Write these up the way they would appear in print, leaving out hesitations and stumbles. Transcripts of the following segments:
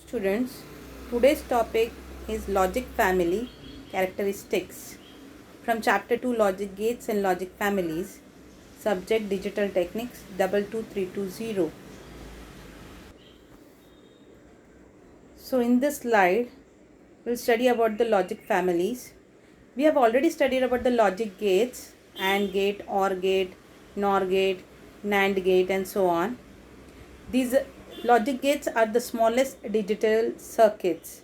Students, today's topic is logic family characteristics from chapter 2 logic gates and logic families, subject digital techniques 22320. So in this slide we'll study about the logic families. We have already studied about the logic gates, AND gate, OR gate, NOR gate, NAND gate and so on. These logic gates are the smallest digital circuits.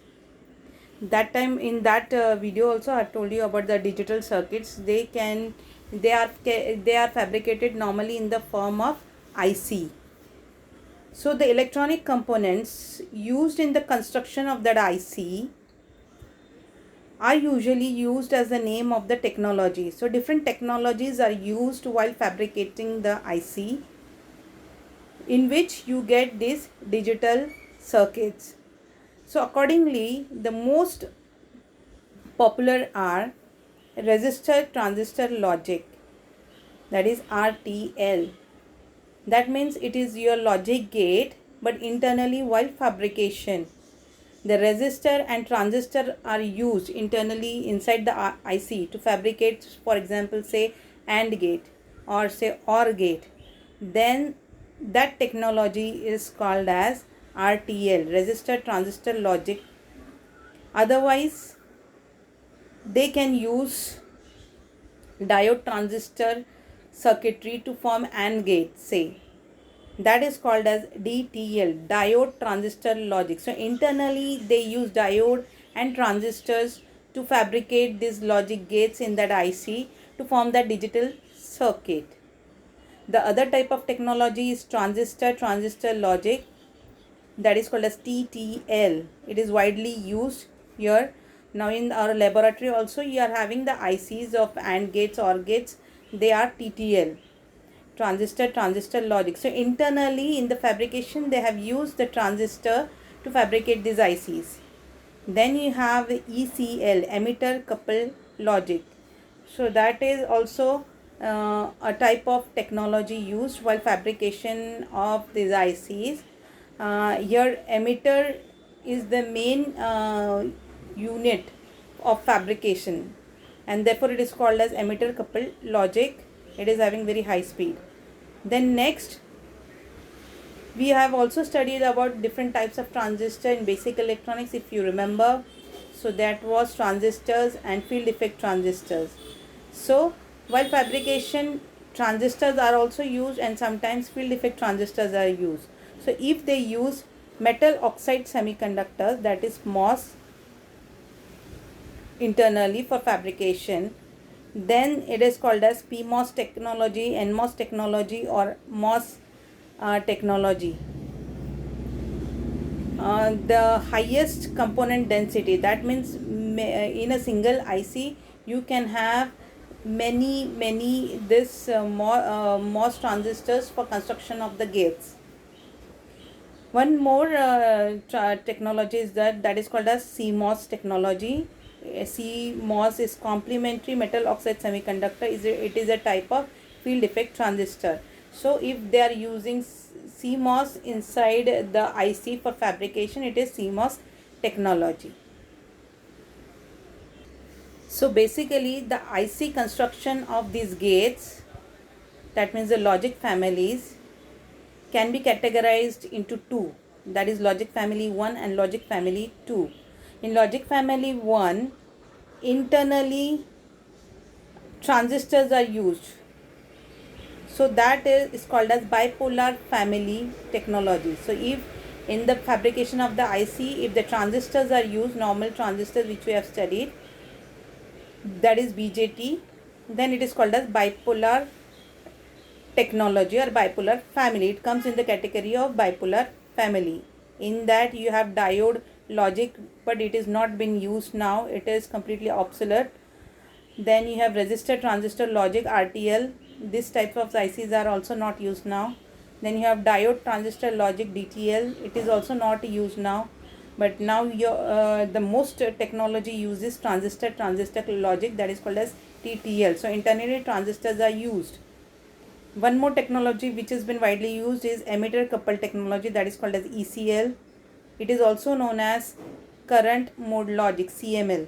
That time in that video also I have told you about the digital circuits. They are fabricated normally in the form of IC. So the electronic components used in the construction of that IC are usually used as the name of the technology. So different technologies are used while fabricating the IC, in which you get these digital circuits. So accordingly, the most popular are resistor transistor logic, that is RTL. That means it is your logic gate, but internally while fabrication the resistor and transistor are used internally inside the IC to fabricate, for example, say AND gate or say OR gate. Then that technology is called as RTL, resistor transistor logic. Otherwise they can use diode transistor circuitry to form AND gate, say. That is called as DTL, diode transistor logic. So internally they use diode and transistors to fabricate these logic gates in that IC to form that digital circuit. The other type of technology is transistor logic, that is called as TTL. It is widely used here. Now in our laboratory also you are having the ICs of AND gates, OR gates. They are TTL, transistor logic. So internally in the fabrication they have used the transistor to fabricate these ICs. Then you have ECL, emitter coupled logic. So that is also a type of technology used while fabrication of these ICs. Here emitter is the main unit of fabrication, and therefore it is called as emitter coupled logic. It is having very high speed. Then next we have also studied about different types of transistor in basic electronics, if you remember. So that was transistors and field effect transistors. So while fabrication, transistors are also used and sometimes field effect transistors are used. So if they use metal oxide semiconductors, that is MOS, internally for fabrication, then it is called as PMOS technology, NMOS technology or MOS technology. The highest component density, that means in a single IC you can have many this MOS transistors for construction of the gates. One more technology is that is called as CMOS technology. CMOS is complementary metal oxide semiconductor. It is a type of field effect transistor. So if they are using CMOS inside the IC for fabrication, it is CMOS technology. So basically the IC construction of these gates, that means the logic families, can be categorized into two, that is logic family 1 and logic family 2. In logic family 1, internally transistors are used. So that is called as bipolar family technology. So if in the fabrication of the IC, if the transistors are used, normal transistors which we have studied, that is BJT, then it is called as bipolar technology or bipolar family. It comes in the category of bipolar family. In that you have diode logic, but it is not been used now, it is completely obsolete. Then you have resistor transistor logic, RTL. This type of ICs are also not used now. Then you have diode transistor logic, DTL. It is also not used now, but now the most technology uses transistor logic, that is called as TTL. So internally transistors are used. One more technology which has been widely used is emitter coupled technology, that is called as ECL. It is also known as current mode logic, CML.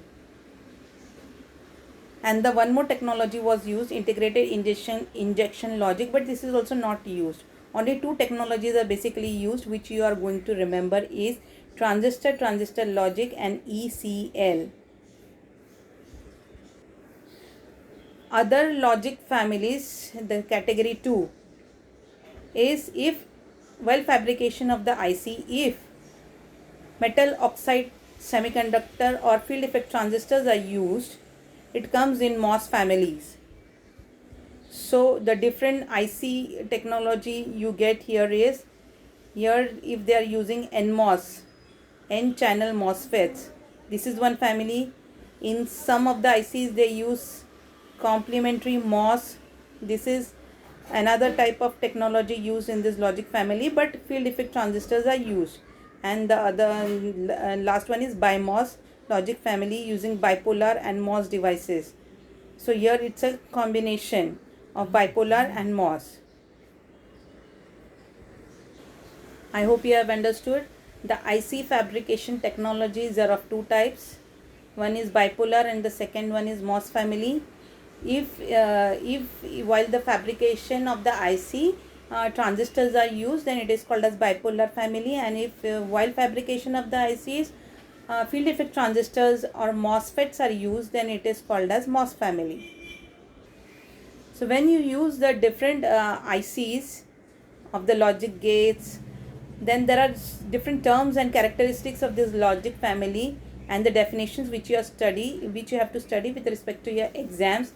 And the one more technology was used, integrated injection logic, but this is also not used. Only two technologies are basically used, which you are going to remember is transistor logic and ECL. Other logic families, the category 2 is if while fabrication of the IC, if metal oxide semiconductor or field effect transistors are used, it comes in MOS families. So the different IC technology you get here is, here if they are using NMOS, N channel MOSFETs, this is one family. In some of the ICs they use complementary MOS. This is another type of technology used in this logic family, but field effect transistors are used. And the other last one is BiMOS logic family using bipolar and MOS devices. So here it's a combination of bipolar and MOS. I hope you have understood. The IC fabrication technologies are of two types. One is bipolar and the second one is MOS family. If while the fabrication of the IC transistors are used, then it is called as bipolar family, and if while fabrication of the ICs field effect transistors or MOSFETs are used, then it is called as MOS family. So when you use the different ICs of the logic gates, then there are different terms and characteristics of this logic family and the definitions which you have to study with respect to your exams.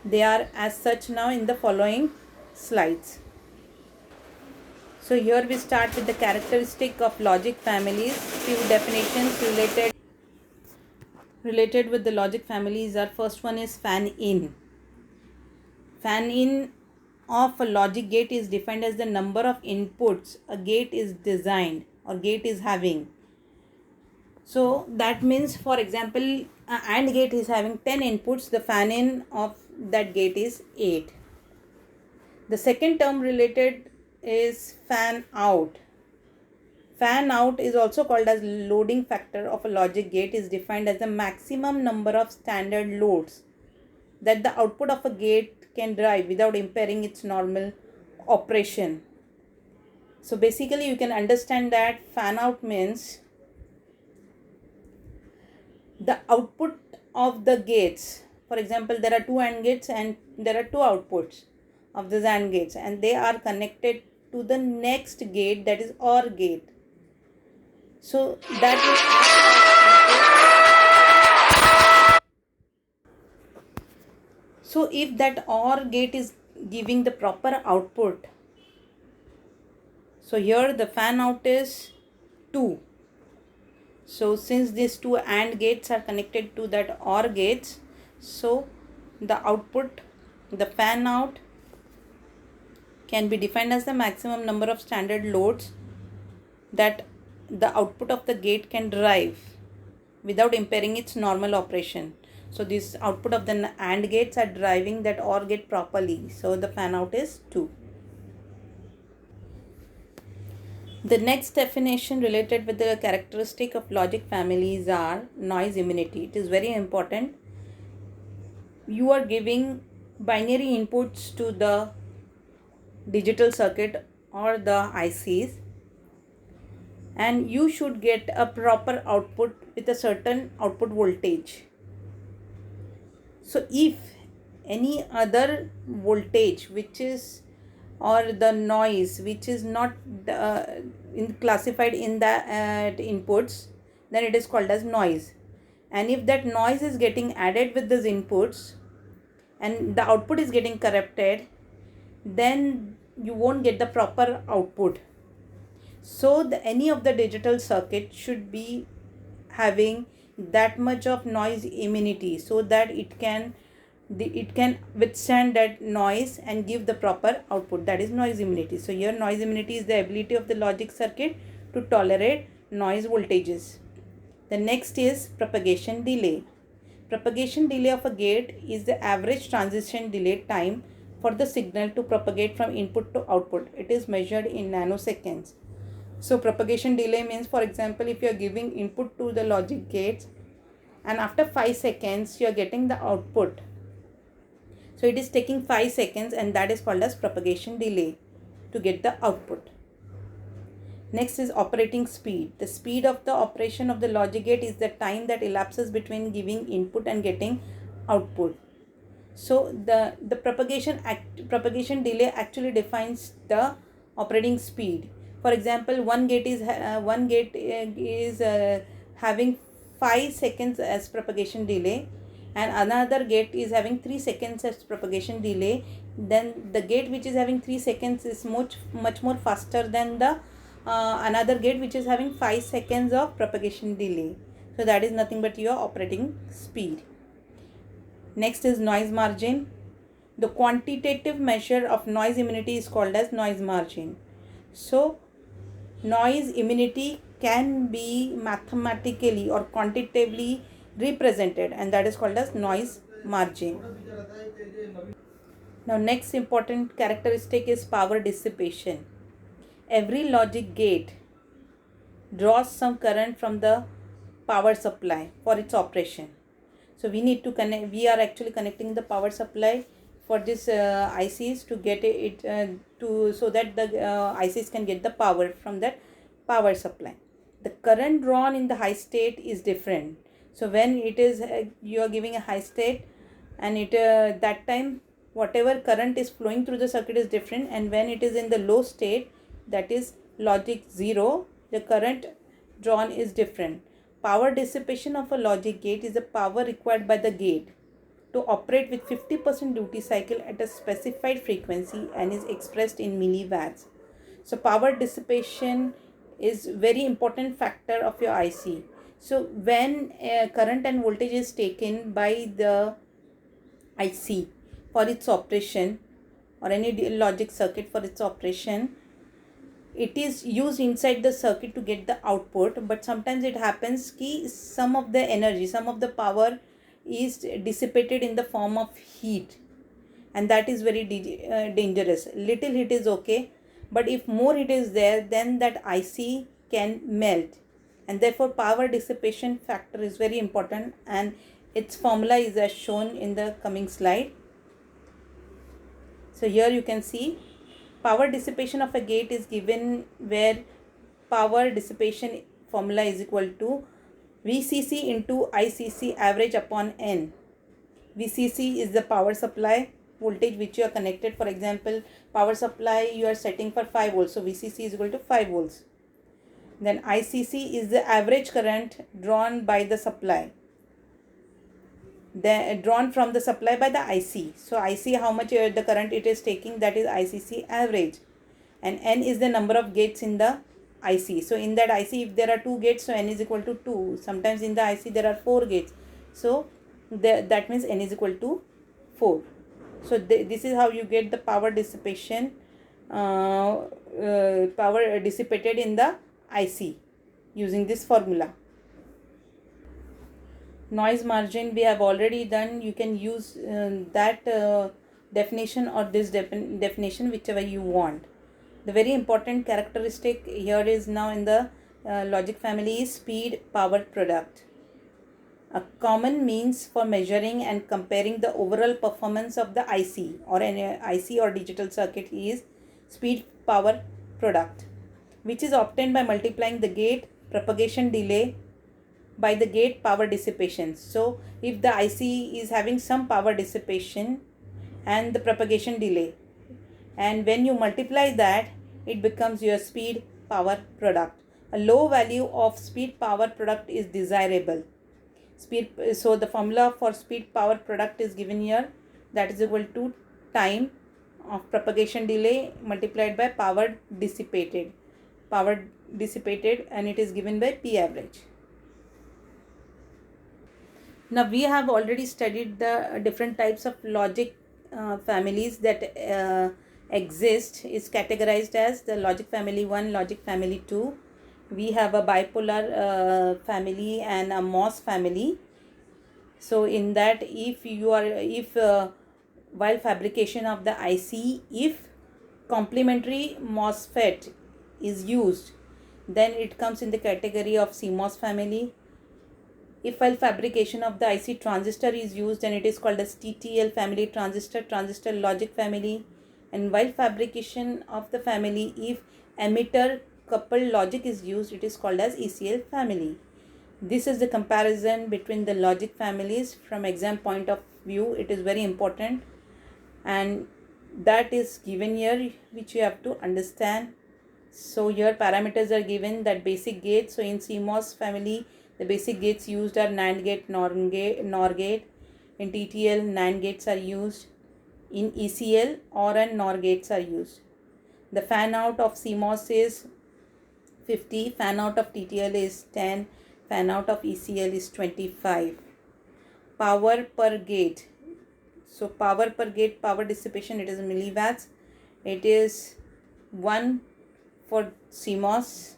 They are as such now in the following slides. So here we start with the characteristic of logic families. Few definitions related with the logic families are, first one is fan in. Fan in of a logic gate is defined as the number of inputs a gate is designed or gate is having. So that means, for example, an AND gate is having 10 inputs, the fan in of that gate is 8. The second term related is fan out. Fan out is also called as loading factor of a logic gate, is defined as the maximum number of standard loads that the output of a gate can drive without impairing its normal operation. So basically you can understand that fan out means the output of the gates. For example, there are two AND gates and there are two outputs of the AND gates, and they are connected to the next gate, that is OR gate. So that is, so if that OR gate is giving the proper output, so here the fan out is 2. So since these two AND gates are connected to that OR gates, so the output, the fan out, can be defined as the maximum number of standard loads that the output of the gate can drive without impairing its normal operation. So this output of the AND gates are driving that OR gate properly. So the fan out is 2. The next definition related with the characteristic of logic families are noise immunity. It is very important. You are giving binary inputs to the digital circuit or the ICs, and you should get a proper output with a certain output voltage. So if any other voltage which is, or the noise which is not classified in the inputs, then it is called as noise. And if that noise is getting added with these inputs and the output is getting corrupted, then you won't get the proper output. So any of the digital circuit should be having that much of noise immunity, so that it can withstand that noise and give the proper output. That is noise immunity. So here noise immunity is the ability of the logic circuit to tolerate noise voltages. The next is propagation delay. Propagation delay of a gate is the average transition delay time for the signal to propagate from input to output. It is measured in nanoseconds. So propagation delay means, for example, if you are giving input to the logic gates and after 5 seconds you are getting the output. So it is taking 5 seconds, and that is called as propagation delay to get the output. Next is operating speed. The speed of the operation of the logic gate is the time that elapses between giving input and getting output. So the propagation delay actually defines the operating speed. For example, one gate is having 5 seconds as propagation delay, and another gate is having 3 seconds as propagation delay. Then the gate which is having 3 seconds is much more faster than the another gate which is having 5 seconds of propagation delay. So that is nothing but your operating speed. Next is noise margin. The quantitative measure of noise immunity is called as noise margin. So noise immunity can be mathematically or quantitatively represented, and that is called as noise margin. Now next important characteristic is power dissipation. Every logic gate draws some current from the power supply for its operation. So we need to connect, we are actually connecting the power supply for this ICs to get it to so that the ICs can get the power from that power supply. The current drawn in the high state is different. So when it is you are giving a high state, and it that time whatever current is flowing through the circuit is different, and when it is in the low state, that is logic 0, the current drawn is different. Power dissipation of a logic gate is the power required by the gate to operate with 50% duty cycle at a specified frequency and is expressed in milliwatts. So power dissipation is very important factor of your IC. So when current and voltage is taken by the IC for its operation, or any logic circuit for its operation, it is used inside the circuit to get the output. But sometimes it happens ki some of the energy, some of the power is dissipated in the form of heat, and that is very dangerous. Little heat is okay, but if more heat is there, then that IC can melt, and therefore power dissipation factor is very important, and its formula is as shown in the coming slide. So here you can see power dissipation of a gate is given, where power dissipation formula is equal to VCC into ICC average upon N. VCC is the power supply voltage which you are connected. For example, power supply you are setting for 5 volts, so VCC is equal to 5 volts. Then ICC is the average current drawn by the supply, drawn from the supply by the IC. So IC, how much the current it is taking, that is ICC average, and N is the number of gates in the IC. So in that IC, if there are 2 gates, so N is equal to 2. Sometimes in the IC there are 4 gates, so that means N is equal to 4. So this is how you get the power dissipation, power dissipated in the IC using this formula. Noise margin we have already done. You can use that definition or this definition, whichever you want. The very important characteristic here is now in the logic family is speed power product. A common means for measuring and comparing the overall performance of the IC or an IC or digital circuit is speed power product, which is obtained by multiplying the gate propagation delay by the gate power dissipation. So if the IC is having some power dissipation and the propagation delay, and when you multiply that, it becomes your speed power product. A low value of speed power product is desirable. So the formula for speed power product is given here, that is equal to time of propagation delay multiplied by power dissipated, and it is given by P average. Now we have already studied the different types of logic families that exist, is categorized as the logic family 1, logic family 2. We have a bipolar family and a MOS family. So in that, while fabrication of the IC, if complementary MOSFET is used, Then it comes in the category of CMOS family. If while fabrication of the IC transistor is used, then it is called as TTL family transistor logic family. And while fabrication of the family, if emitter coupled logic is used, it is called as ECL family. This is the comparison between the logic families from exam point of view. It is very important, and that is given here, which you have to understand. So here parameters are given, that basic gates. So in CMOS family, the basic gates used are NAND gate, NOR gate. In TTL, NAND gates are used. In ECL, OR and NOR gates are used. The fan out of CMOS is 50, fan out of TTL is 10, fan out of ECL is 25. Power per gate. So power per gate, power dissipation, it is milliwatts. It is 1 for CMOS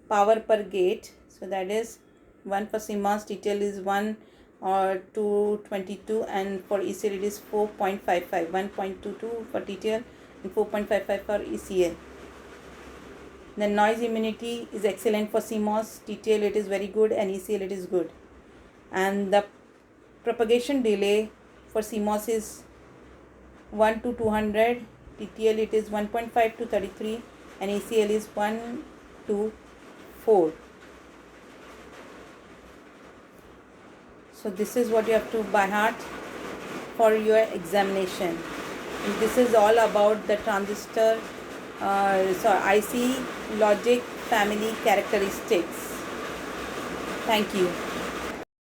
power per gate. So that is 1 for CMOS, TTL is 1 or 222, and for ECL it is 4.55, 1.22 for TTL and 4.55 for ECL. The noise immunity is excellent for CMOS, TTL it is very good, and ECL it is good. And the propagation delay for CMOS is 1 to 200, TTL it is 1.5 to 33, and ECL is 1 to 4. So this is what you have to by heart for your examination. And this is all about the transistor IC logic family characteristics. Thank you.